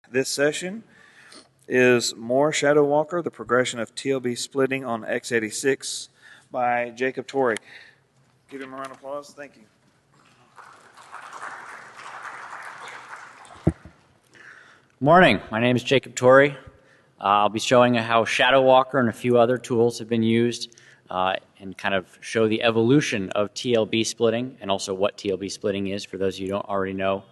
This session is MoRE Shadow Walker, the progression of TLB splitting on x86 by Jacob Torrey. Give him a round of applause. Thank you. Morning, my name is Jacob Torrey. I'll be showing how Shadow Walker and a few other tools have been used and kind of show the evolution of TLB splitting and also what TLB splitting is for those of you who don't already know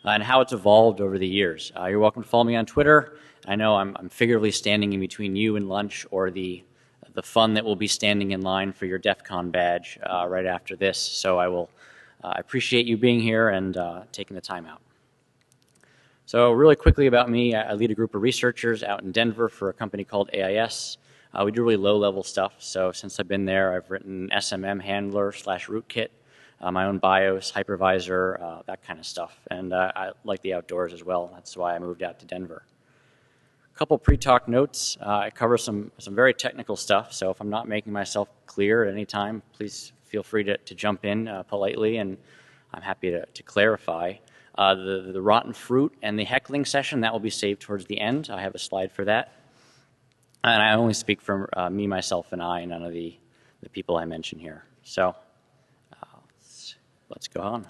and how it's evolved over the years. You're welcome to follow me on Twitter. I know I'm figuratively standing in between you and lunch or the fun that will be standing in line for your DEF CON badge right after this. So I appreciate you being here and taking the time out. So really quickly about me, I lead a group of researchers out in Denver for a company called AIS. We do really low-level stuff, so since I've been there, I've written SMM handler / rootkit, my own BIOS, hypervisor, that kind of stuff. And I like the outdoors as well. That's why I moved out to Denver. A couple pre-talk notes. I cover some very technical stuff, so if I'm not making myself clear at any time, please feel free to jump in politely, and I'm happy to clarify. The rotten fruit and the heckling session, that will be saved towards the end. I have a slide for that. And I only speak for me, myself, and I, none of the people I mention here. So let's go on.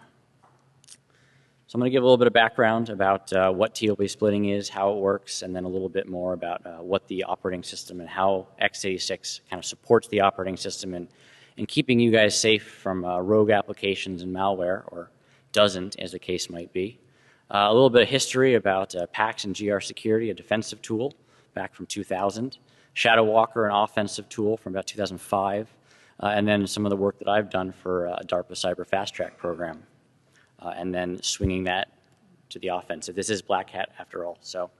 So I'm going to give a little bit of background about what TLB splitting is, how it works, and then a little bit more about what the operating system and how x86 kind of supports the operating system and keeping you guys safe from rogue applications and malware, or doesn't, as the case might be. A little bit of history about PAX and GR security, a defensive tool back from 2000. Shadow Walker, an offensive tool from about 2005. And then some of the work that I've done for a DARPA Cyber Fast Track program. And then swinging that to the offensive. This is Black Hat after all. So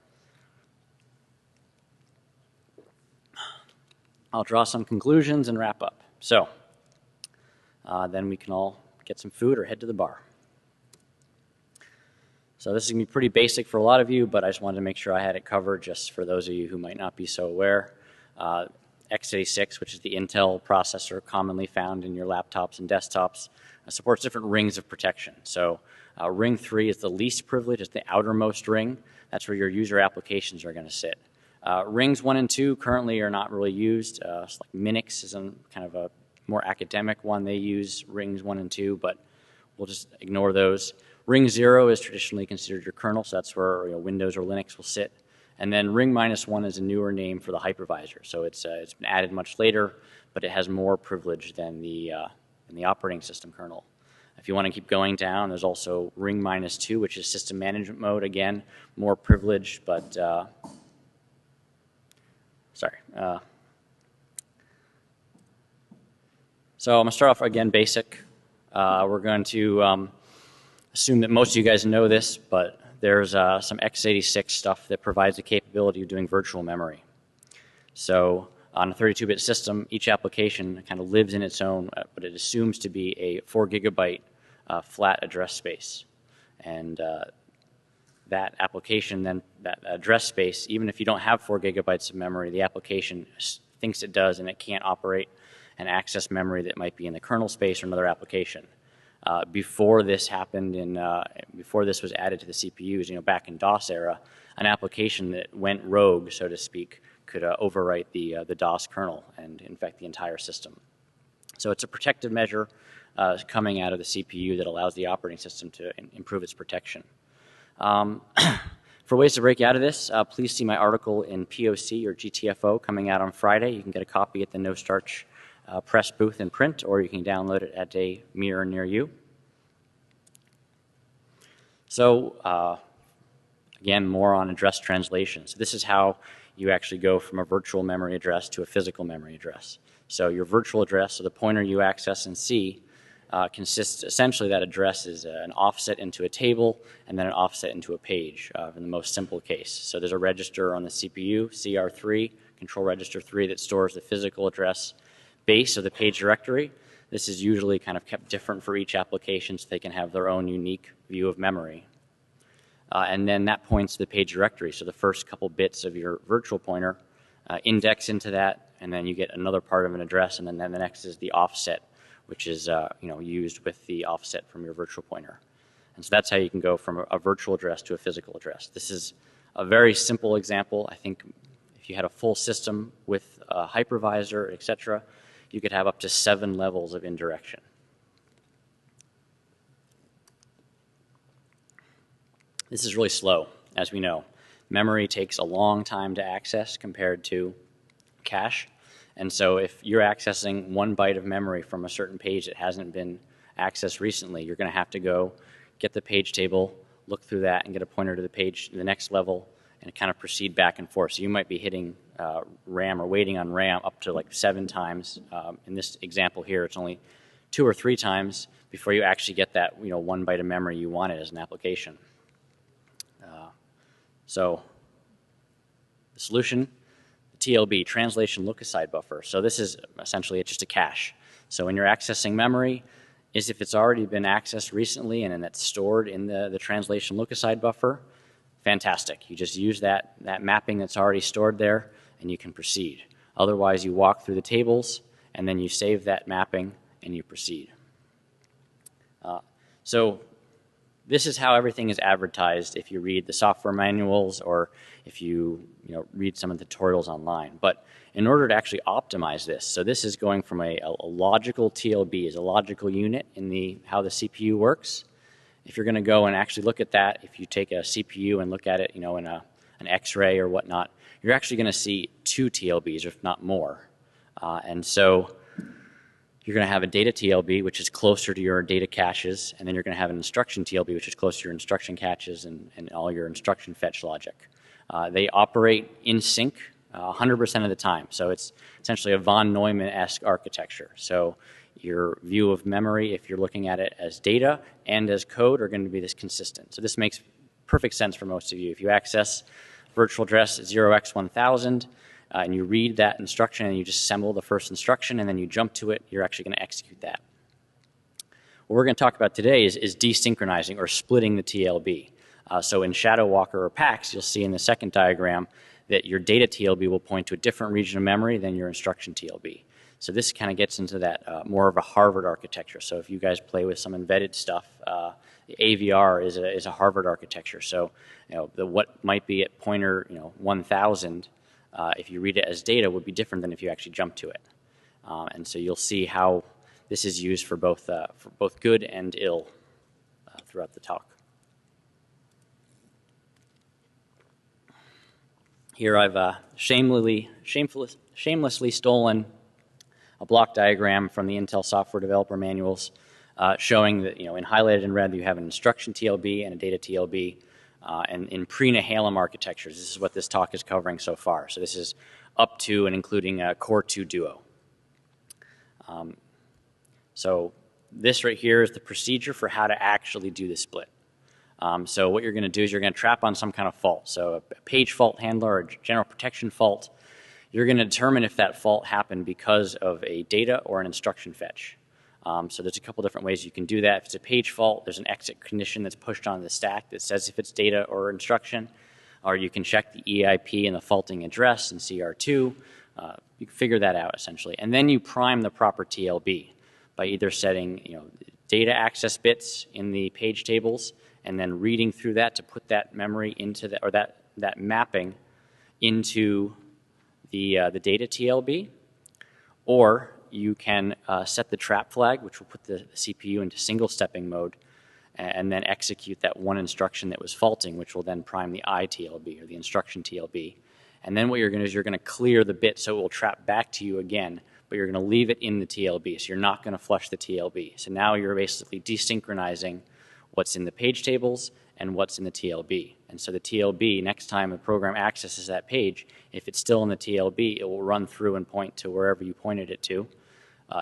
I'll draw some conclusions and wrap up. So then we can all get some food or head to the bar. So this is going to be pretty basic for a lot of you, but I just wanted to make sure I had it covered just for those of you who might not be so aware. x86, which is the Intel processor commonly found in your laptops and desktops, supports different rings of protection. So ring 3 is the least privileged, it's the outermost ring. That's where your user applications are going to sit. Rings 1 and 2 currently are not really used. Like Minix is kind of a more academic one. They use rings 1 and 2, but we'll just ignore those. Ring 0 is traditionally considered your kernel, so that's where Windows or Linux will sit. And then ring -1 is a newer name for the hypervisor. So it's been added much later, but it has more privilege than the operating system kernel. If you want to keep going down, there's also ring -2, which is system management mode. Again, more privileged, but sorry. So I'm going to start off again basic. We're going to assume that most of you guys know this, but there's some x86 stuff that provides the capability of doing virtual memory. So on a 32-bit system, each application kind of lives in its own, but it assumes to be a 4 gigabyte flat address space. And that application, then that address space, even if you don't have 4 gigabytes of memory, the application thinks it does, and it can't operate and access memory that might be in the kernel space or another application. Before this happened, before this was added to the CPUs, back in DOS era, an application that went rogue, so to speak, could overwrite the DOS kernel and infect the entire system. So it's a protective measure coming out of the CPU that allows the operating system to improve its protection. For ways to break out of this, please see my article in POC or GTFO coming out on Friday. You can get a copy at the No Starch press booth in print, or you can download it at a mirror near you. So again, more on address translation. So this is how you actually go from a virtual memory address to a physical memory address. So your virtual address, so the pointer you access and see, consists essentially, that address is an offset into a table and then an offset into a page in the most simple case. So there's a register on the CPU, CR3, control register 3, that stores the physical address base of the page directory. This is usually kind of kept different for each application so they can have their own unique view of memory. And then that points to the page directory. So the first couple bits of your virtual pointer index into that, and then you get another part of an address, and then the next is the offset, which is used with the offset from your virtual pointer. And so that's how you can go from a virtual address to a physical address. This is a very simple example, I think if you had a full system with a hypervisor, etc., you could have up to 7 levels of indirection. This is really slow, as we know. Memory takes a long time to access compared to cache. And so if you're accessing 1 byte of memory from a certain page that hasn't been accessed recently, you're going to have to go get the page table, look through that, and get a pointer to the page, the next level, and kind of proceed back and forth. So you might be hitting RAM or waiting on RAM up to like 7 times. In this example here, it's only 2 or 3 times before you actually get that 1 byte of memory you wanted as an application. So the solution, the TLB, translation look-aside buffer. So this is essentially just a cache. So when you're accessing memory, is if it's already been accessed recently and then it's stored in the translation look-aside buffer, fantastic. You just use that mapping that's already stored there and you can proceed. Otherwise, you walk through the tables and then you save that mapping and you proceed. So this is how everything is advertised if you read the software manuals or if you read some of the tutorials online. But in order to actually optimize this, so this is going from a logical TLB, is a logical unit in how the CPU works. If you're going to go and actually look at that, if you take a CPU and look at it, in an X-ray or whatnot, you're actually going to see 2 TLBs, if not more. And so you're going to have a data TLB, which is closer to your data caches, and then you're going to have an instruction TLB, which is closer to your instruction caches and all your instruction fetch logic. They operate in sync 100% of the time. So it's essentially a von Neumann-esque architecture. So your view of memory, if you're looking at it as data and as code, are going to be this consistent. So this makes perfect sense for most of you. If you access virtual address 0x1000, and you read that instruction and you just assemble the first instruction and then you jump to it, you're actually going to execute that. What we're going to talk about today is desynchronizing or splitting the TLB. So in Shadow Walker or PAX, you'll see in the second diagram that your data TLB will point to a different region of memory than your instruction TLB. So this kind of gets into that more of a Harvard architecture. So if you guys play with some embedded stuff, the AVR is a Harvard architecture. So what might be at pointer 1000, if you read it as data, would be different than if you actually jump to it. And so you'll see how this is used for both good and ill throughout the talk. Here I've shamelessly stolen a block diagram from the Intel software developer manuals showing that, in highlighted in red, you have an instruction TLB and a data TLB. And in pre-Nehalem architectures, this is what this talk is covering so far. So this is up to and including Core 2 Duo. So this right here is the procedure for how to actually do the split. So what you're going to do is you're going to trap on some kind of fault. So a page fault handler or a general protection fault. You're going to determine if that fault happened because of a data or an instruction fetch. So there's a couple different ways you can do that. If it's a page fault, there's an exit condition that's pushed on the stack that says if it's data or instruction. Or you can check the EIP and the faulting address in CR2. You can figure that out essentially. And then you prime the proper TLB by either setting data access bits in the page tables and then reading through that to put that memory into that mapping into the data TLB, or you can set the trap flag, which will put the CPU into single stepping mode, and then execute that one instruction that was faulting, which will then prime the ITLB or the instruction TLB. And then what you're going to do is you're going to clear the bit so it will trap back to you again, but you're going to leave it in the TLB. So you're not going to flush the TLB. So now you're basically desynchronizing what's in the page tables and what's in the TLB. And so the TLB, next time a program accesses that page, if it's still in the TLB, it will run through and point to wherever you pointed it to.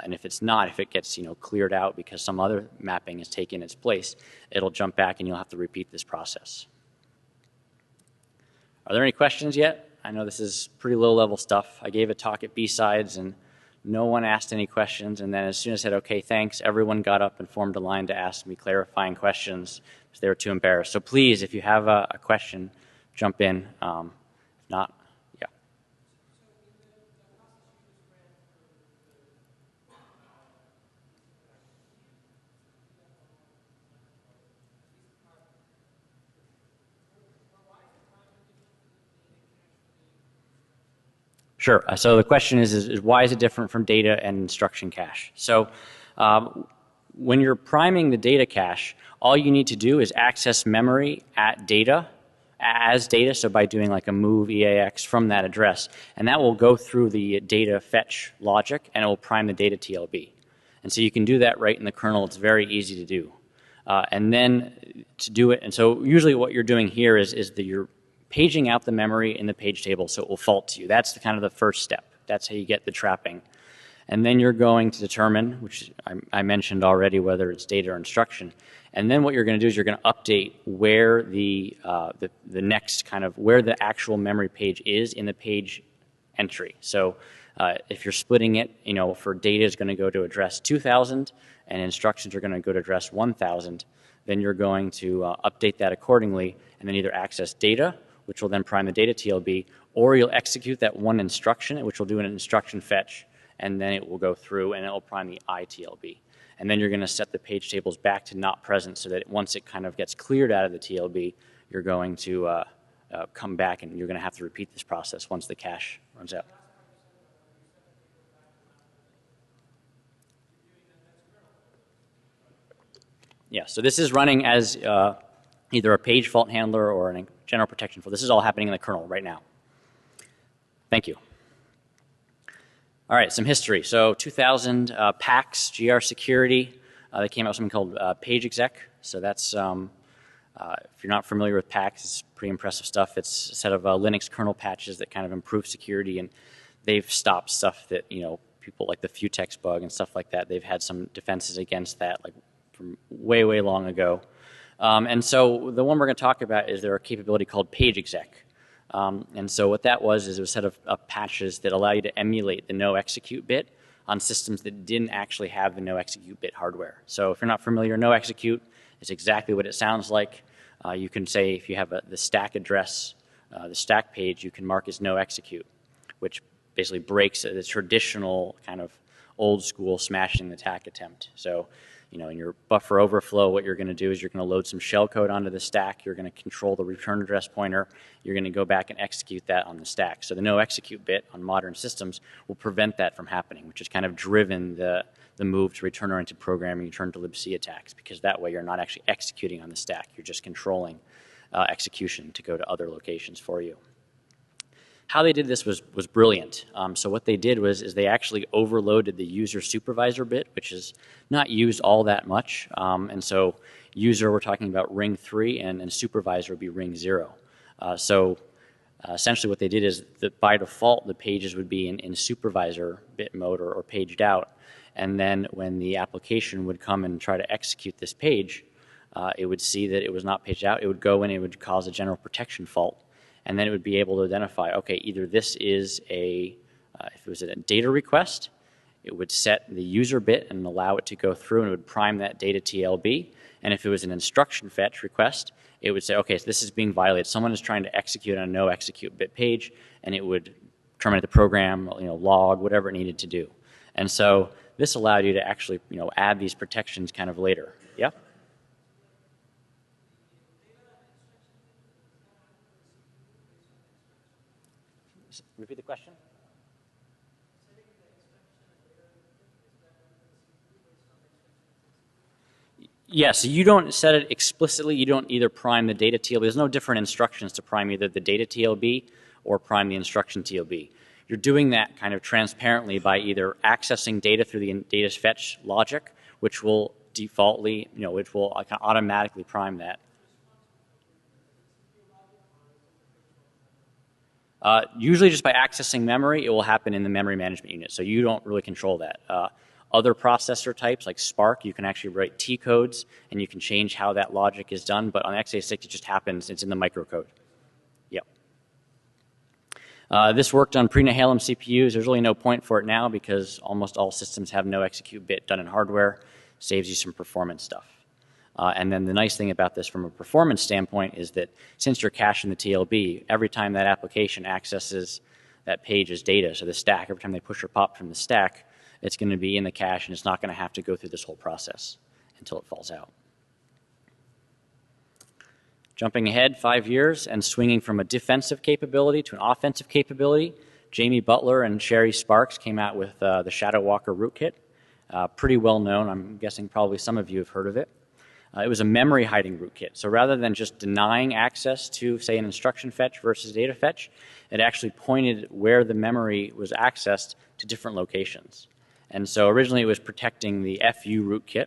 And if it's not, if it gets cleared out because some other mapping has taken its place, it'll jump back and you'll have to repeat this process. Are there any questions yet? I know this is pretty low-level stuff. I gave a talk at B-Sides and no one asked any questions, and then as soon as I said, okay, thanks, everyone got up and formed a line to ask me clarifying questions because they were too embarrassed. So please, if you have a question, jump in. If not, yeah. Sure. So the question is why is it different from data and instruction cache? So when you're priming the data cache, all you need to do is access memory at data, as data, so by doing like a move EAX from that address, and that will go through the data fetch logic, and it will prime the data TLB. And so you can do that right in the kernel. It's very easy to do. And then to do it, and so usually what you're doing here is that you're paging out the memory in the page table so it will fault to you. That's kind of the first step. That's how you get the trapping. And then you're going to determine, which I mentioned already, whether it's data or instruction. And then what you're going to do is you're going to update where the next kind of, where the actual memory page is in the page entry. So if you're splitting it, you know, for data is going to go to address 2000 and instructions are going to go to address 1000, then you're going to update that accordingly and then either access data, which will then prime the data TLB, or you'll execute that one instruction, which will do an instruction fetch, and then it will go through and it will prime the ITLB. And then you're going to set the page tables back to not present so that once it kind of gets cleared out of the TLB, you're going to come back and you're going to have to repeat this process once the cache runs out. Yeah, so this is running as either a page fault handler or a general protection fault. This is all happening in the kernel right now. Thank you. All right, some history. So 2000, PAX, GR Security, they came out with something called Page Exec. So that's, if you're not familiar with PAX, it's pretty impressive stuff. It's a set of Linux kernel patches that kind of improve security, and they've stopped stuff that, you know, people like the Futex bug and stuff like that. They've had some defenses against that, like from way, way long ago. And so the one we're going to talk about is there a capability called Page Exec. And so what that was is it was a set of patches that allow you to emulate the no execute bit on systems that didn't actually have the no execute bit hardware. So if you're not familiar, no execute is exactly what it sounds like. You can say if you have the stack address, the stack page, you can mark as no execute, which basically breaks the traditional kind of old school smashing the attack attempt. So, you know, in your buffer overflow, what you're going to do is you're going to load some shellcode onto the stack. You're going to control the return address pointer. You're going to go back and execute that on the stack. So the no execute bit on modern systems will prevent that from happening, which has kind of driven the move to return-oriented programming, return to libc attacks, because that way you're not actually executing on the stack. You're just controlling execution to go to other locations for you. How they did this was brilliant. So what they did is they actually overloaded the user supervisor bit, which is not used all that much. And so user, we're talking about ring 3, and supervisor would be ring 0. So essentially what they did is that by default, the pages would be in supervisor bit mode or paged out. And then when the application would come and try to execute this page, it would see that it was not paged out. It would go in, it would cause a general protection fault. And then it would be able to identify, okay, either this is if it was a data request, it would set the user bit and allow it to go through and it would prime that data TLB. And if it was an instruction fetch request, it would say, okay, so this is being violated. Someone is trying to execute on a no execute bit page, and it would terminate the program, you know, log, whatever it needed to do. And so this allowed you to actually, you know, add these protections kind of later. Yeah? Repeat the question. Yes, you don't set it explicitly. You don't either prime the data TLB. There's no different instructions to prime either the data TLB or prime the instruction TLB. You're doing that kind of transparently by either accessing data through the data fetch logic, which will defaultly, you know, which will automatically prime that. Usually just by accessing memory, it will happen in the memory management unit, so you don't really control that. Other processor types like Spark, you can actually write T codes and you can change how that logic is done, but on x86 it just happens, it's in the microcode. Yep. This worked on pre-Nehalem CPUs. There's really no point for it now because almost all systems have no execute bit done in hardware. Saves you some performance stuff. And then the nice thing about this from a performance standpoint is that since you're caching the TLB, every time that application accesses that page's data, so the stack, every time they push or pop from the stack, it's going to be in the cache and it's not going to have to go through this whole process until it falls out. Jumping ahead 5 years and swinging from a defensive capability to an offensive capability, Jamie Butler and Sherry Sparks came out with the Shadow Walker rootkit. Pretty well known. I'm guessing probably some of you have heard of it. It was a memory hiding rootkit. So rather than just denying access to, say, an instruction fetch versus data fetch, it actually pointed where the memory was accessed to different locations. And so originally it was protecting the FU rootkit.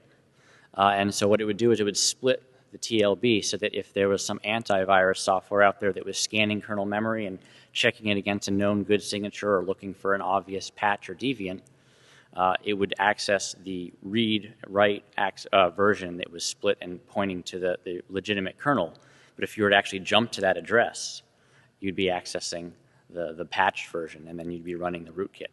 And so what it would do is it would split the TLB so that if there was some antivirus software out there that was scanning kernel memory and checking it against a known good signature or looking for an obvious patch or deviant, it would access the read-write version that was split and pointing to the legitimate kernel. But if you were to actually jump to that address, you'd be accessing the patched version, and then you'd be running the rootkit.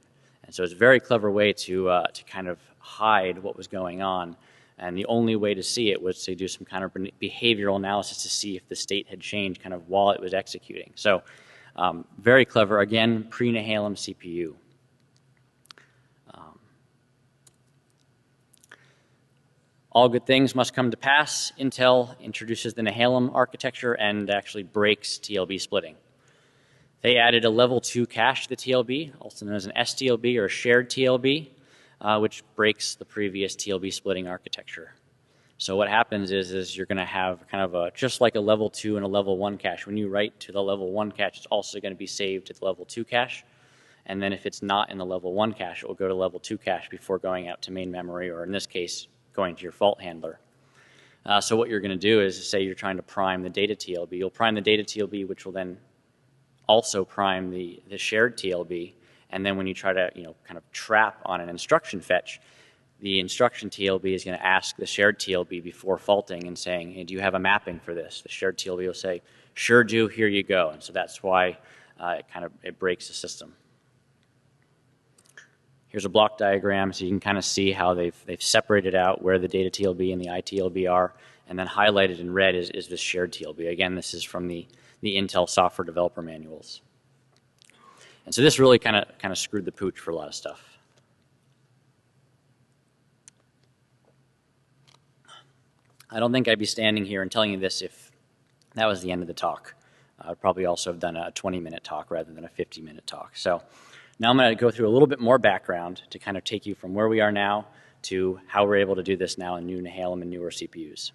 And so it's a very clever way to kind of hide what was going on. And the only way to see it was to do some kind of behavioral analysis to see if the state had changed kind of while it was executing. So very clever, again, pre-Nehalem CPU. All good things must come to pass. Intel introduces the Nehalem architecture and actually breaks TLB splitting. They added a level 2 cache to the TLB, also known as an STLB or a shared TLB, which breaks the previous TLB splitting architecture. So what happens is you're going to have kind of just like a level 2 and a level 1 cache. When you write to the level 1 cache, it's also going to be saved to the level 2 cache. And then if it's not in the level 1 cache, it will go to level 2 cache before going out to main memory, or in this case, going to your fault handler. So what you're going to do is, say you're trying to prime the data TLB. You'll prime the data TLB, which will then also prime the shared TLB. And then when you try to kind of trap on an instruction fetch, the instruction TLB is going to ask the shared TLB before faulting and saying, hey, do you have a mapping for this? The shared TLB will say, sure do, here you go. And so that's why it breaks the system. Here's a block diagram, so you can kind of see how they've separated out where the data TLB and the ITLB are, and then highlighted in red is the shared TLB. Again, this is from the Intel software developer manuals. And so this really kind of screwed the pooch for a lot of stuff. I don't think I'd be standing here and telling you this if that was the end of the talk. I'd probably also have done a 20-minute talk rather than a 50-minute talk. So now I'm going to go through a little bit more background to kind of take you from where we are now to how we're able to do this now in new Nehalem and newer CPUs.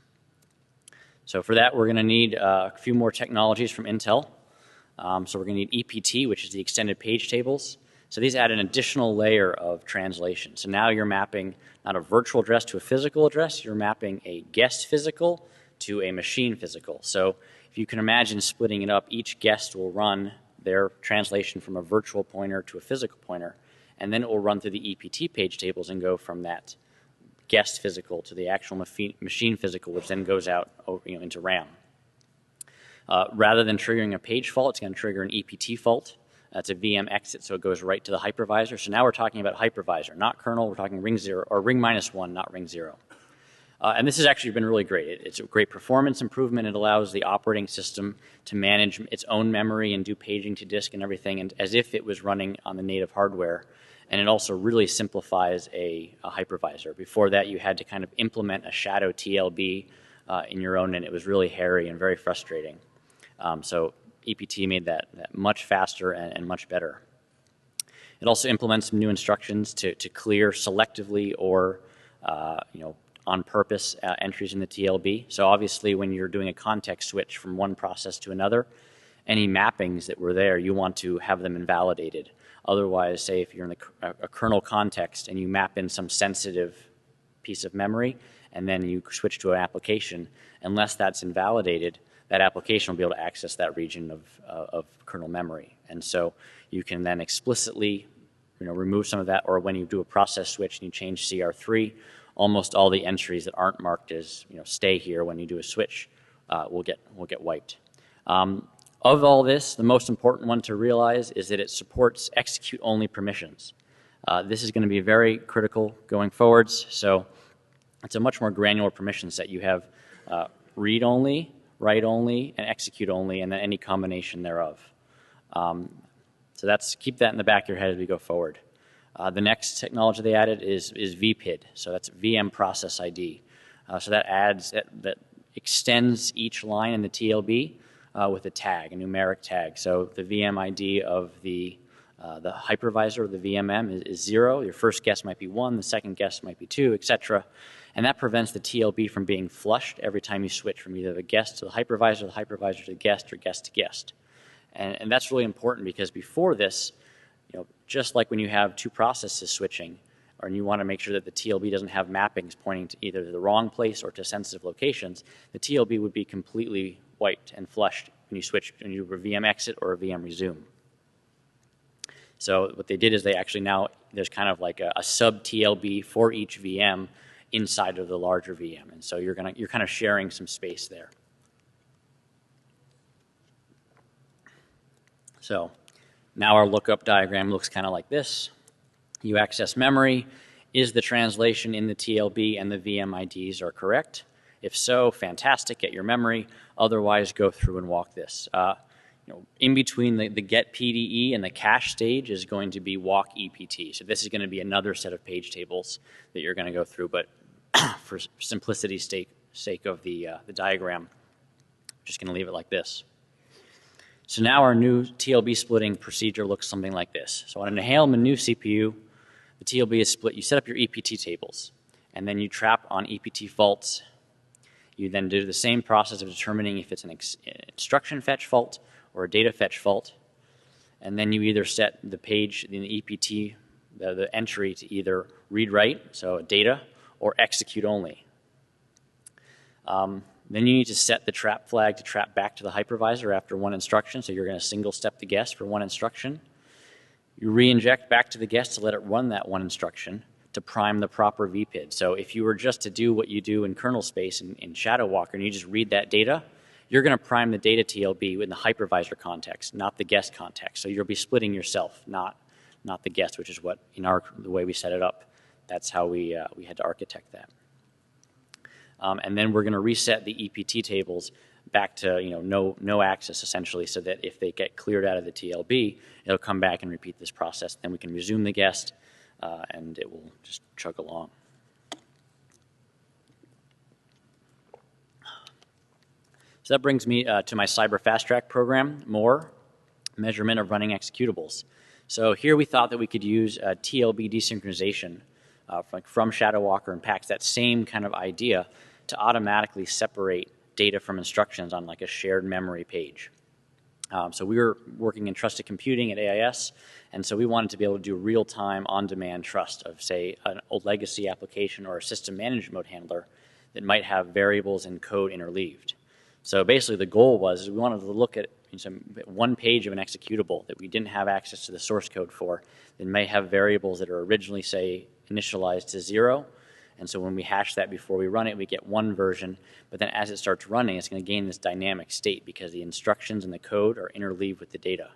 So for that, we're going to need a few more technologies from Intel. So we're going to need EPT, which is the extended page tables. So these add an additional layer of translation. So now you're mapping not a virtual address to a physical address, you're mapping a guest physical to a machine physical. So if you can imagine splitting it up, each guest will run their translation from a virtual pointer to a physical pointer, and then it will run through the EPT page tables and go from that guest physical to the actual machine physical, which then goes out into RAM. Rather than triggering a page fault, it's going to trigger an EPT fault. That's a VM exit, so it goes right to the hypervisor. So now we're talking about hypervisor, not kernel. We're talking ring 0 or ring -1, not ring 0. And this has actually been really great. It's a great performance improvement. It allows the operating system to manage its own memory and do paging to disk and everything, and as if it was running on the native hardware. And it also really simplifies a hypervisor. Before that, you had to kind of implement a shadow TLB in your own, and it was really hairy and very frustrating. So EPT made that much faster and much better. It also implements some new instructions to clear selectively or on purpose entries in the TLB. So obviously when you're doing a context switch from one process to another, any mappings that were there, you want to have them invalidated. Otherwise, say if you're in a kernel context and you map in some sensitive piece of memory and then you switch to an application, unless that's invalidated, that application will be able to access that region of kernel memory. And so you can then explicitly remove some of that, or when you do a process switch and you change CR3, almost all the entries that aren't marked as stay here when you do a switch will get wiped. Of all this, the most important one to realize is that it supports execute-only permissions. This is going to be very critical going forwards. So it's a much more granular permission set. You have read-only, write-only, and execute-only, and then any combination thereof. So keep that in the back of your head as we go forward. The next technology they added is VPID, so that's VM Process ID. So that extends each line in the TLB with a tag, a numeric tag. So the VM ID of the The hypervisor, the VMM, is 0. Your first guess might be 1, the second guess might be 2, etc. And that prevents the TLB from being flushed every time you switch from either the guest to the hypervisor to guest, or guest to guest. And that's really important because before this, just like when you have two processes switching, and you want to make sure that the TLB doesn't have mappings pointing to either the wrong place or to sensitive locations, the TLB would be completely wiped and flushed when you switch, when you do a VM exit or a VM resume. So what they did is they actually now, there's kind of like a sub TLB for each VM inside of the larger VM. And so you're kind of sharing some space there. So now our lookup diagram looks kind of like this. You access memory. Is the translation in the TLB and the VM IDs are correct? If so, fantastic, get your memory. Otherwise, go through and walk this. In between the get PDE and the cache stage is going to be walk EPT. So this is going to be another set of page tables that you're going to go through. But for simplicity's sake of the diagram, I'm just going to leave it like this. So now our new TLB splitting procedure looks something like this. So on an Nehalem and new CPU, the TLB is split. You set up your EPT tables, and then you trap on EPT faults. You then do the same process of determining if it's an instruction fetch fault or a data fetch fault. And then you either set the page in the EPT, the entry, to either read-write, so data, or execute only. Then you need to set the trap flag to trap back to the hypervisor after one instruction, so you're going to single step the guest for one instruction. You re-inject back to the guest to let it run that one instruction to prime the proper VPID. So if you were just to do what you do in kernel space in Shadow Walker and you just read that data, you're going to prime the data TLB in the hypervisor context, not the guest context. So you'll be splitting yourself, not the guest, which is what, in the way we set it up, that's how we had to architect that. And then we're going to reset the EPT tables back to no access, essentially, so that if they get cleared out of the TLB, it'll come back and repeat this process. Then we can resume the guest, and it will just chug along. So that brings me to my Cyber Fast Track program, MoRE, measurement of running executables. So here we thought that we could use TLB desynchronization from Shadow Walker and PAX, that same kind of idea, to automatically separate data from instructions on like a shared memory page. So we were working in trusted computing at AIS, and so we wanted to be able to do real-time, on-demand trust of, say, an old legacy application or a system management mode handler that might have variables and code interleaved. So basically the goal was we wanted to look at one page of an executable that we didn't have access to the source code for that may have variables that are originally, say, initialized to 0. And so when we hash that before we run it, we get one version. But then as it starts running, it's going to gain this dynamic state because the instructions and the code are interleaved with the data.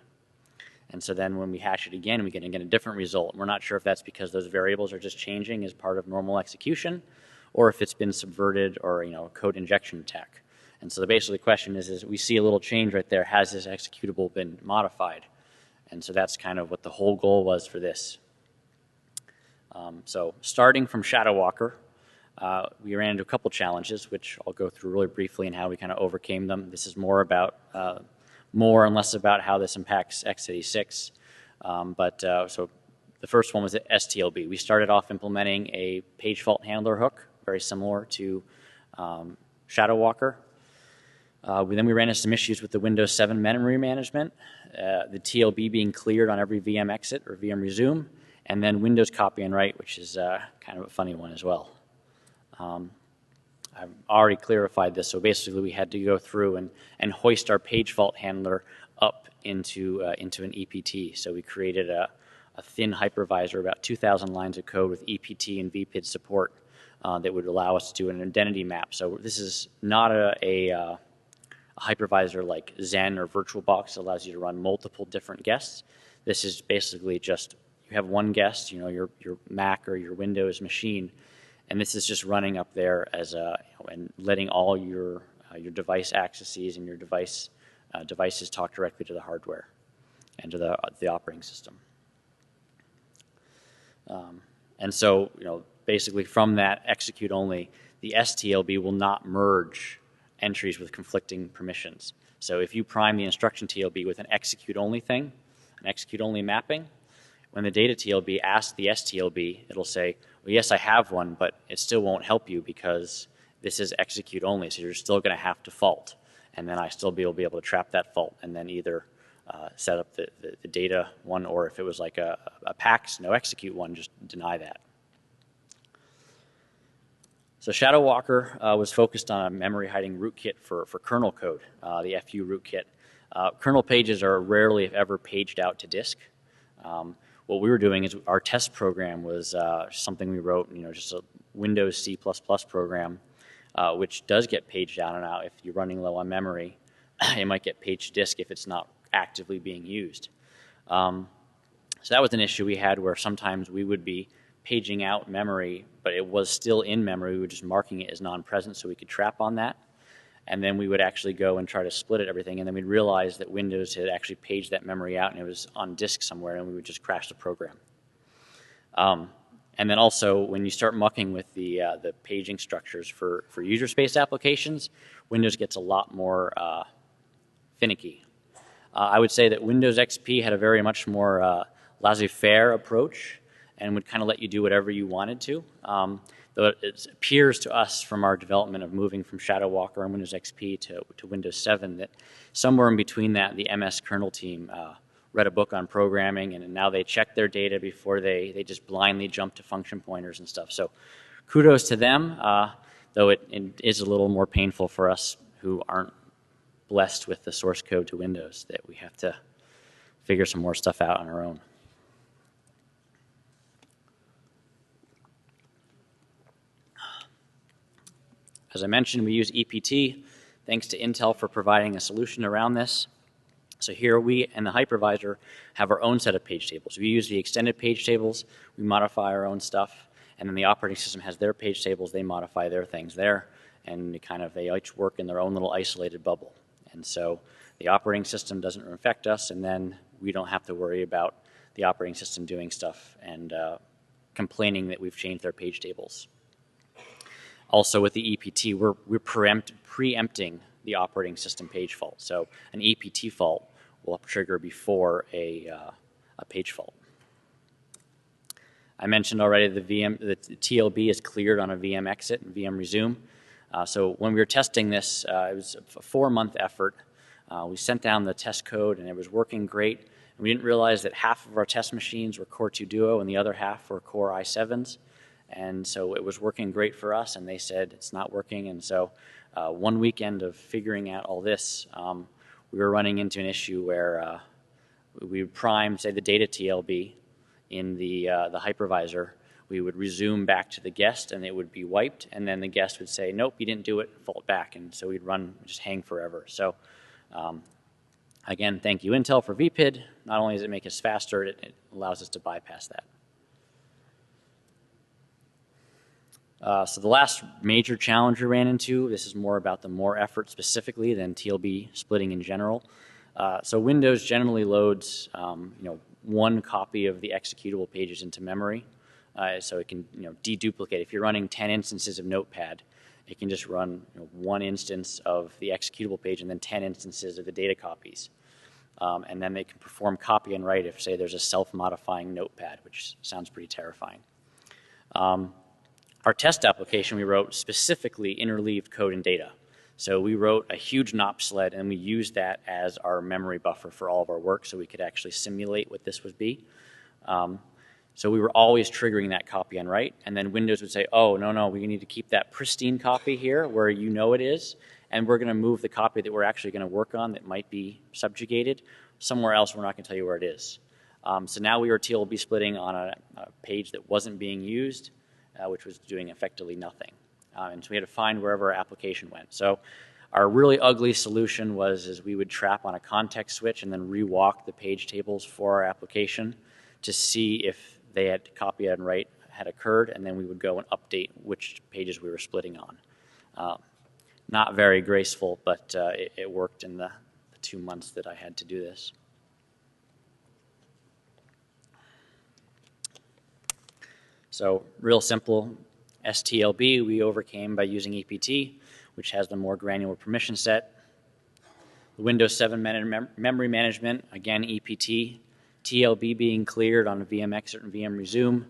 And so then when we hash it again, we get a different result. We're not sure if that's because those variables are just changing as part of normal execution, or if it's been subverted or a code injection attack. And so basically the question is we see a little change right there. Has this executable been modified? And so that's kind of what the whole goal was for this. So starting from Shadow Walker, we ran into a couple challenges, which I'll go through really briefly and how we kind of overcame them. This is more about MoRE and less about how this impacts x86. So the first one was at STLB. We started off implementing a page fault handler hook, very similar to Shadow Walker. Then we ran into some issues with the Windows 7 memory management, the TLB being cleared on every VM exit or VM resume, and then Windows copy and write, which is kind of a funny one as well. I've already clarified this, so basically we had to go through and hoist our page fault handler up into an EPT. So we created a thin hypervisor, about 2,000 lines of code with EPT and VPID support that would allow us to do an identity map. So this is not a hypervisor like Zen or VirtualBox that allows you to run multiple different guests. This is basically just you have one guest, your Mac or your Windows machine, and this is just running up there as and letting all your device accesses and your devices talk directly to the hardware and to the operating system. And so basically from that execute only, the STLB will not merge entries with conflicting permissions. So if you prime the instruction TLB with an execute only thing, an execute-only mapping. When the data TLB asks the STLB, it'll say, well, yes, I have one, but it still won't help you because this is execute only, so you're still going to have to fault. And then I still will be able to trap that fault and then either set up the data one, or if it was like a PAX, no execute one, just deny that. So Shadow Walker was focused on a memory hiding rootkit for kernel code, the FU rootkit. Kernel pages are rarely, if ever, paged out to disk. What we were doing is our test program was something we wrote, just a Windows C++ program, which does get paged down and out if you're running low on memory. It might get paged to disk if it's not actively being used. So that was an issue we had where sometimes we would be paging out memory, but it was still in memory. We were just marking it as non-present so we could trap on that. And then we would actually go and try to split it, everything, and then we'd realize that Windows had actually paged that memory out and it was on disk somewhere, and we would just crash the program. And then also, when you start mucking with the paging structures for user space applications, Windows gets a lot more finicky. I would say that Windows XP had a very much more laissez-faire approach and would kind of let you do whatever you wanted to. Though it appears to us from our development of moving from Shadow Walker and Windows XP to Windows 7 that somewhere in between that, the MS kernel team read a book on programming, and now they check their data before they just blindly jump to function pointers and stuff. So kudos to them, though it is a little more painful for us who aren't blessed with the source code to Windows, that we have to figure some more stuff out on our own. As I mentioned, we use EPT, thanks to Intel for providing a solution around this. So here we and the hypervisor have our own set of page tables. We use the extended page tables, we modify our own stuff, and then the operating system has their page tables, they modify their things there, and they each work in their own little isolated bubble. And so the operating system doesn't infect us, and then we don't have to worry about the operating system doing stuff and complaining that we've changed their page tables. Also with the EPT, we're preempting the operating system page fault. So an EPT fault will trigger before a page fault. I mentioned already the TLB is cleared on a VM exit and VM resume. So when we were testing this, it was a 4-month effort. We sent down the test code and it was working great. And we didn't realize that half of our test machines were Core 2 Duo and the other half were Core i7s. And so it was working great for us, and they said it's not working. And so one weekend of figuring out all this, we were running into an issue where we would prime, say, the data TLB in the hypervisor. We would resume back to the guest, and it would be wiped. And then the guest would say, nope, you didn't do it, fault back. And so we'd just hang forever. So again, thank you, Intel, for VPID. Not only does it make us faster, it allows us to bypass that. So the last major challenge we ran into, this is more about the MoRE effort specifically than TLB splitting in general. So Windows generally loads one copy of the executable pages into memory. So it can deduplicate. If you're running 10 instances of Notepad, it can just run one instance of the executable page and then 10 instances of the data copies. And then they can perform copy and write if, say, there's a self-modifying Notepad, which sounds pretty terrifying. Our test application we wrote specifically interleaved code and data. So we wrote a huge NOP sled and we used that as our memory buffer for all of our work so we could actually simulate what this would be. So we were always triggering that copy and write, and then Windows would say, oh, no, we need to keep that pristine copy here where you know it is, and we're going to move the copy that we're actually going to work on that might be subjugated somewhere else. We're not going to tell you where it is. So now we were TLB splitting on a page that wasn't being used, which was doing effectively nothing. And so we had to find wherever our application went. So our really ugly solution was we would trap on a context switch and then rewalk the page tables for our application to see if they had copy and write had occurred, and then we would go and update which pages we were splitting on. Not very graceful, but it worked in the 2 months that I had to do this. So real simple, STLB we overcame by using EPT, which has the more granular permission set. The Windows 7 memory management, again EPT, TLB being cleared on a VM exit and VM resume.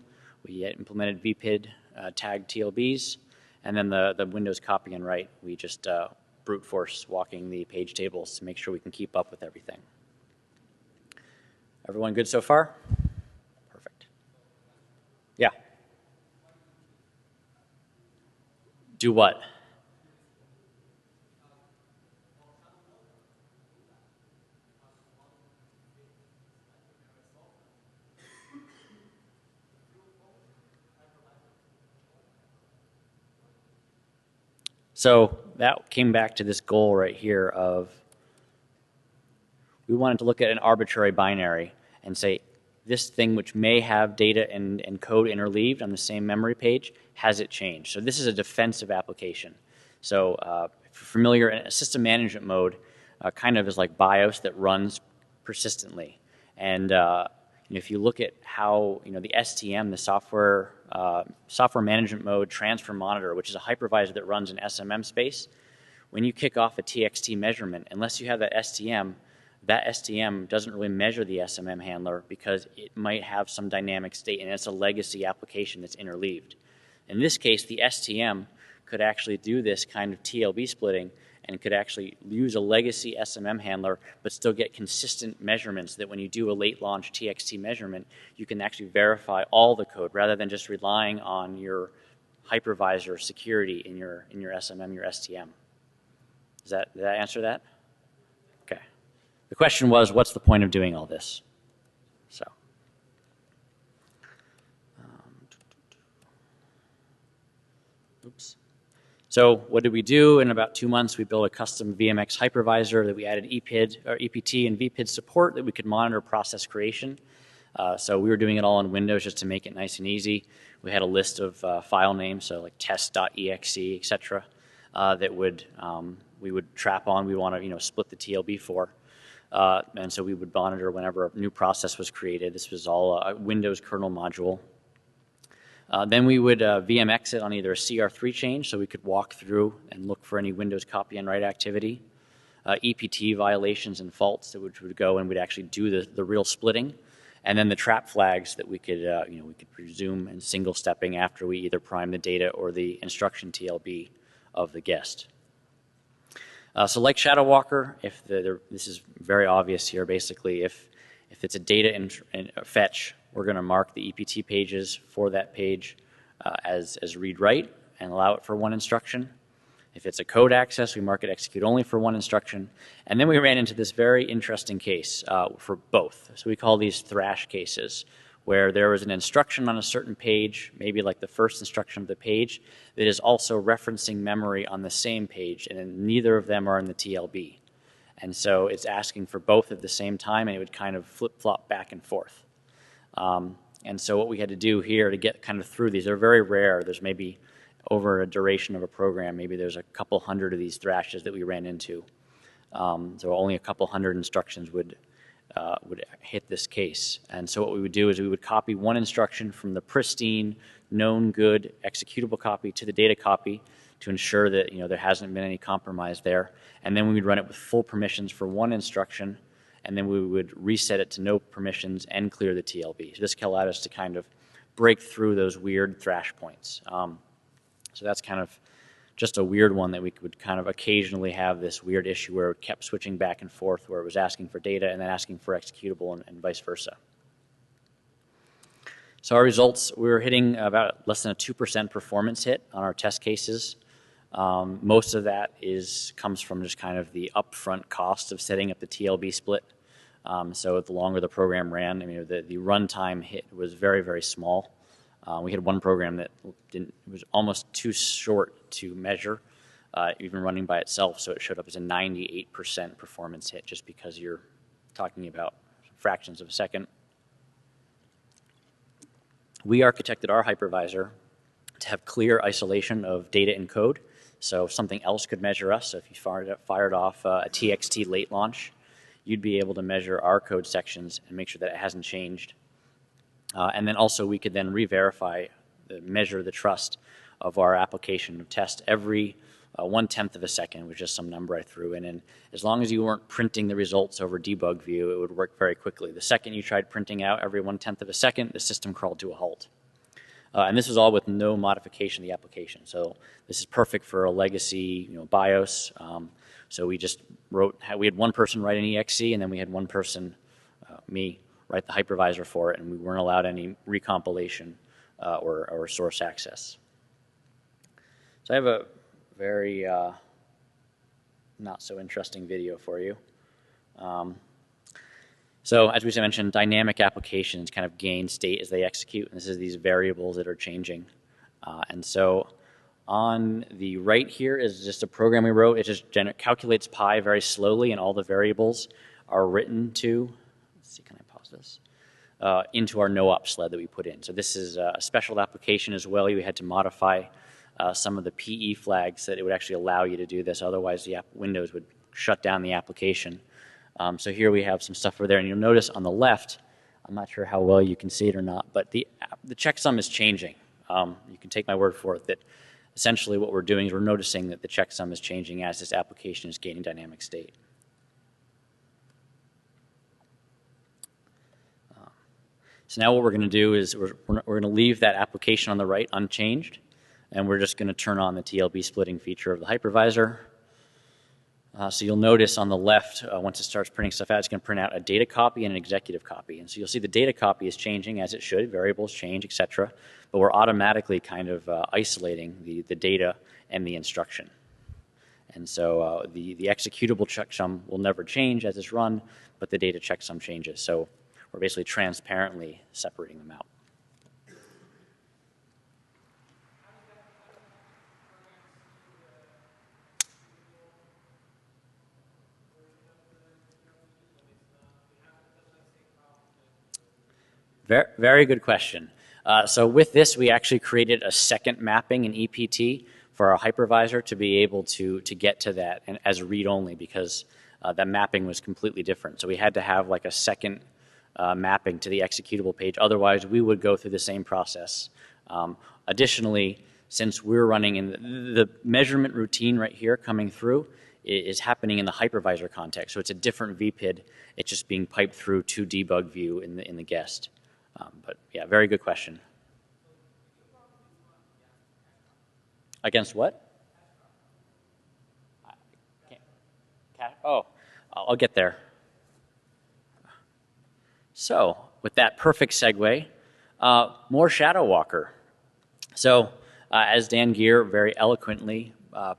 We implemented VPID tagged TLBs, and then the Windows copy and write, we just brute force walking the page tables to make sure we can keep up with everything. Everyone good so far? Perfect. Yeah. Do what? So that came back to this goal right here of we wanted to look at an arbitrary binary and say this thing which may have data and code interleaved on the same memory page, has it changed? So this is a defensive application. So if you're familiar, a system management mode kind of is like BIOS that runs persistently. And if you look at how the STM, the software management mode transfer monitor, which is a hypervisor that runs in SMM space, when you kick off a TXT measurement, unless you have that STM doesn't really measure the SMM handler because it might have some dynamic state and it's a legacy application that's interleaved. In this case, the STM could actually do this kind of TLB splitting and could actually use a legacy SMM handler but still get consistent measurements that when you do a late launch TXT measurement, you can actually verify all the code rather than just relying on your hypervisor security in your SMM, your STM. Did that answer that? Okay. The question was, what's the point of doing all this? So. Oops. So what did we do? In about 2 months, we built a custom VMX hypervisor that we added EPT and VPID support that we could monitor process creation. So we were doing it all on Windows just to make it nice and easy. We had a list of file names, so like test.exe, etc., that we would trap on. We want to split the TLB for. And so we would monitor whenever a new process was created. This was all a Windows kernel module. Then we would VM exit on either a CR3 change, so we could walk through and look for any Windows copy and write activity, EPT violations and faults, which would go and we'd actually do the real splitting, and then the trap flags that we could we could resume and single stepping after we either prime the data or the instruction TLB of the guest. So like Shadow Walker, this is very obvious here. Basically, if it's a data and fetch, we're going to mark the EPT pages for that page as read-write and allow it for one instruction. If it's a code access, we mark it execute only for one instruction. And then we ran into this very interesting case for both. So we call these thrash cases, where there was an instruction on a certain page, maybe like the first instruction of the page, that is also referencing memory on the same page, and neither of them are in the TLB. And so it's asking for both at the same time, and it would kind of flip-flop back and forth. And so what we had to do here to get kind of through these, they're very rare. There's maybe over a duration of a program, maybe there's a couple hundred of these thrashes that we ran into. So only a couple hundred instructions would hit this case. And so what we would do is we would copy one instruction from the pristine, known good executable copy to the data copy to ensure that there hasn't been any compromise there. And then we would run it with full permissions for one instruction, and then we would reset it to no permissions and clear the TLB. So this allowed us to kind of break through those weird thrash points. So that's kind of just a weird one that we would kind of occasionally have this weird issue where it kept switching back and forth, where it was asking for data and then asking for executable and vice versa. So our results, we were hitting about less than a 2% performance hit on our test cases. Most of that comes from just kind of the upfront cost of setting up the TLB split. So the longer the program ran, the runtime hit was very, very small. We had one program that was almost too short to measure, even running by itself, so it showed up as a 98% performance hit just because you're talking about fractions of a second. We architected our hypervisor to have clear isolation of data and code, so something else could measure us. So if you fired off a TXT late launch, you'd be able to measure our code sections and make sure that it hasn't changed. And then also we could then re-verify, measure the trust of our application, test every 1/10 of a second was just some number I threw in. And as long as you weren't printing the results over debug view, it would work very quickly. The second you tried printing out every 1/10 of a second, the system crawled to a halt. And this was all with no modification of the application. So this is perfect for a legacy, BIOS. So we just we had one person write an EXE, and then we had one person, me, write the hypervisor for it, and we weren't allowed any recompilation or source access. So I have a very not so interesting video for you. So as we mentioned, dynamic applications kind of gain state as they execute, and this is these variables that are changing. And so on the right here is just a program we wrote. It just calculates pi very slowly, and all the variables are written to, let's see, can I pause this? Into our no-op sled that we put in. So this is a special application as well. We had to modify some of the PE flags that it would actually allow you to do this. Otherwise, the Windows would shut down the application. So here we have some stuff over there, and you'll notice on the left, I'm not sure how well you can see it or not, but the checksum is changing. You can take my word for it that essentially what we're doing is we're noticing that the checksum is changing as this application is gaining dynamic state. So now what we're going to do is we're going to leave that application on the right unchanged, and we're just going to turn on the TLB splitting feature of the hypervisor. So you'll notice on the left, once it starts printing stuff out, it's going to print out a data copy and an executive copy. And so you'll see the data copy is changing as it should, variables change, etc. But we're automatically kind of isolating the data and the instruction. And so the executable checksum will never change as it's run, but the data checksum changes. So we're basically transparently separating them out. Very good question. So with this, we actually created a second mapping in EPT for our hypervisor to be able to get to that and as read-only, because that mapping was completely different. So we had to have like a second mapping to the executable page. Otherwise, we would go through the same process. Additionally, since we're running in the measurement routine right here coming through is happening in the hypervisor context. So it's a different VPID. It's just being piped through to debug view in the guest. But yeah, very good question. Against what? Oh, I'll get there. So with that perfect segue, more Shadow Walker. So as Dan Gear very eloquently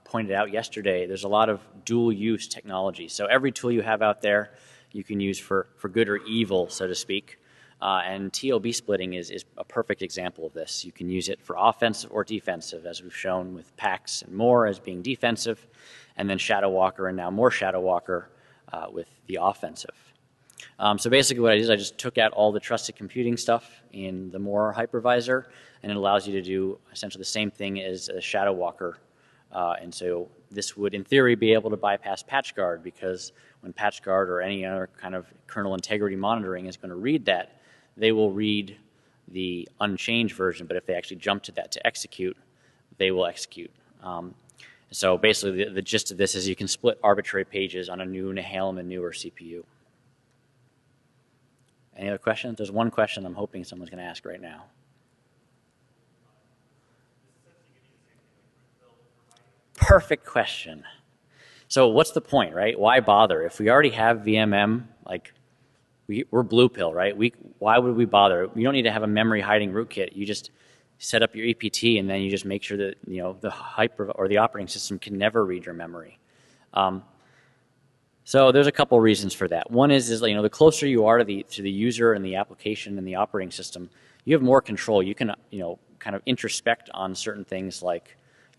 pointed out yesterday, there's a lot of dual use technology. So every tool you have out there you can use for good or evil, so to speak. And TLB splitting is a perfect example of this. You can use it for offensive or defensive, as we've shown with PAX and MoRE as being defensive, and then Shadow Walker and now more Shadow Walker with the offensive. So basically what I did is I just took out all the trusted computing stuff in the MoRE hypervisor, and it allows you to do essentially the same thing as a Shadow Walker. And so this would, in theory, be able to bypass PatchGuard, because when PatchGuard or any other kind of kernel integrity monitoring is going to read that, they will read the unchanged version, but if they actually jump to that to execute, they will execute. So basically the gist of this is you can split arbitrary pages on a new Nehalem and newer CPU. Any other questions? There's one question I'm hoping someone's going to ask right now. Perfect question. So what's the point, right? Why bother? If we already have VMM, like we're blue pill, right? Why would we bother? You don't need to have a memory hiding rootkit. You just set up your EPT and then you just make sure that the the operating system can never read your memory. So there's a couple reasons for that. One is the closer you are to the user and the application and the operating system, you have more control. You can kind of introspect on certain things, like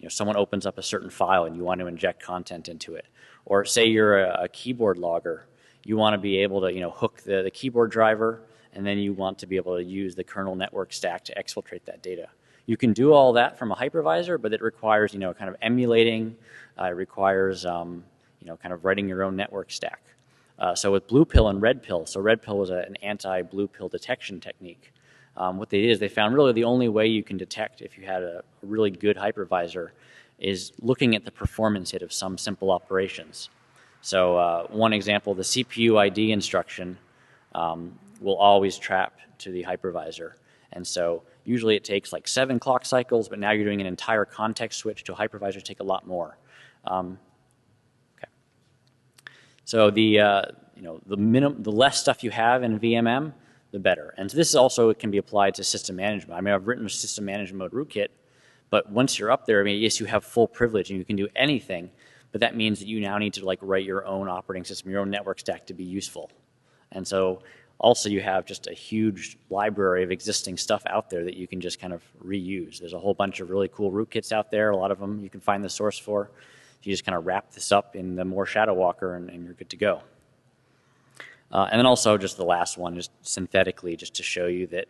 someone opens up a certain file and you want to inject content into it, or say you're a keyboard logger. You want to be able to hook the keyboard driver, and then you want to be able to use the kernel network stack to exfiltrate that data. You can do all that from a hypervisor, but it requires kind of emulating. It requires kind of writing your own network stack. So with blue pill and red pill, so red pill was an anti-blue pill detection technique. What they did is they found really the only way you can detect if you had a really good hypervisor is looking at the performance hit of some simple operations. So one example, the CPU ID instruction will always trap to the hypervisor. And so usually it takes like 7 clock cycles, but now you're doing an entire context switch to a hypervisor, take a lot more. Okay. So the less stuff you have in VMM, the better. And so this also can be applied to system management. I mean, I've written a system management mode rootkit, but once you're up there, I mean, yes, you have full privilege and you can do anything, but that means that you now need to like write your own operating system, your own network stack to be useful. And so also you have just a huge library of existing stuff out there that you can just kind of reuse. There's a whole bunch of really cool rootkits out there. A lot of them you can find the source for. You just kind of wrap this up in the MoRE Shadow Walker and you're good to go. And then also just the last one, just synthetically, just to show you that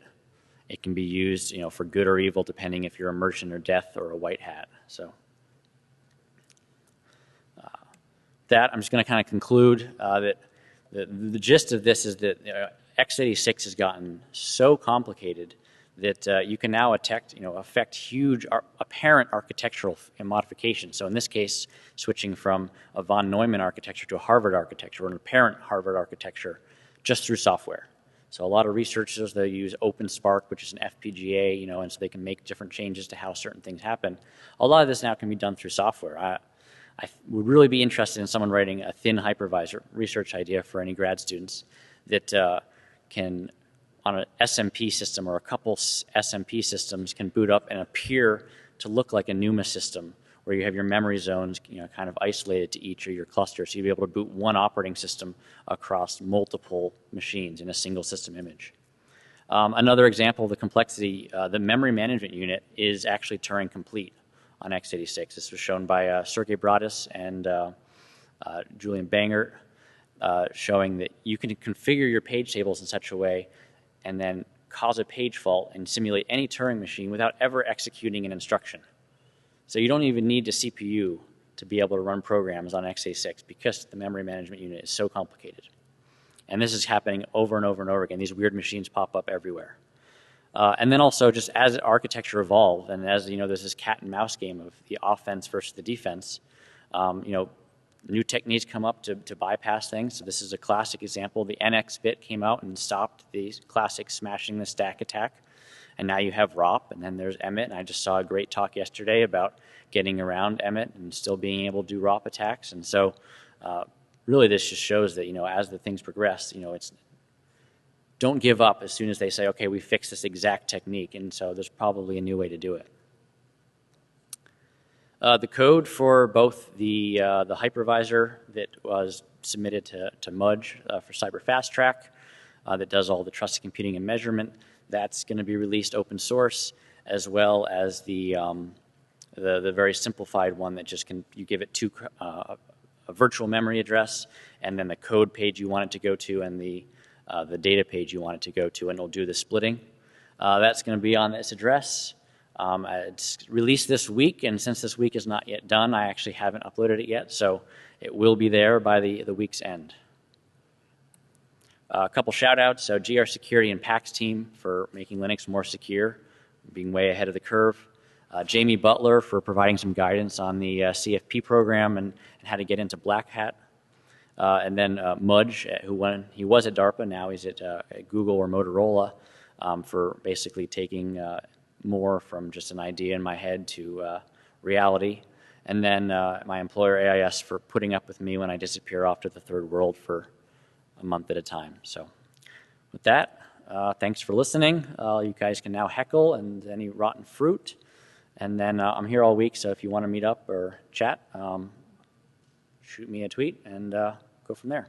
it can be used, you know, for good or evil, depending if you're a merchant or death or a white hat. So that I'm just going to kind of conclude that the gist of this is that x86 has gotten so complicated that you can now affect huge apparent architectural modifications. So in this case, switching from a von Neumann architecture to a Harvard architecture or an apparent Harvard architecture just through software. So a lot of researchers, they use OpenSpark, which is an FPGA, you know, and so they can make different changes to how certain things happen. A lot of this now can be done through software. I would really be interested in someone writing a thin hypervisor research idea for any grad students that can, on an SMP system or a couple SMP systems, can boot up and appear to look like a NUMA system where you have your memory zones, you know, kind of isolated to each of your clusters. So you'll be able to boot one operating system across multiple machines in a single system image. Another example of the complexity, the memory management unit is actually Turing complete on x86. This was shown by Sergey Brodis and Julian Bangert, showing that you can configure your page tables in such a way and then cause a page fault and simulate any Turing machine without ever executing an instruction. So you don't even need a CPU to be able to run programs on x86 because the memory management unit is so complicated. And this is happening over and over and over again. These weird machines pop up everywhere. And then also, just as architecture evolved, and as you know, there's this cat and mouse game of the offense versus the defense. You know, new techniques come up to bypass things. So this is a classic example. The NX bit came out and stopped the classic smashing the stack attack. And now you have ROP, and then there's Emmet. And I just saw a great talk yesterday about getting around Emmet and still being able to do ROP attacks. And so, really, this just shows that, you know, as the things progress, you know, don't give up as soon as they say, okay, we fixed this exact technique. And so there's probably a new way to do it. The code for both the hypervisor that was submitted to MUDGE for Cyber Fast Track that does all the trusted computing and measurement, that's going to be released open source, as well as the very simplified one that just you give it a virtual memory address and then the code page you want it to go to and the data page you want it to go to, and it'll do the splitting. That's going to be on this address. It's released this week, and since this week is not yet done, I actually haven't uploaded it yet, so it will be there by the week's end. A couple shout outs, so GR Security and PAX team for making Linux more secure, being way ahead of the curve. Jamie Butler for providing some guidance on the CFP program and how to get into Black Hat. And then Mudge, he was at DARPA, now he's at Google or Motorola, for basically taking more from just an idea in my head to reality. And then my employer, AIS, for putting up with me when I disappear off to the third world for a month at a time. So with that, thanks for listening. You guys can now heckle and any rotten fruit. And then I'm here all week, so if you want to meet up or chat, shoot me a tweet and go from there.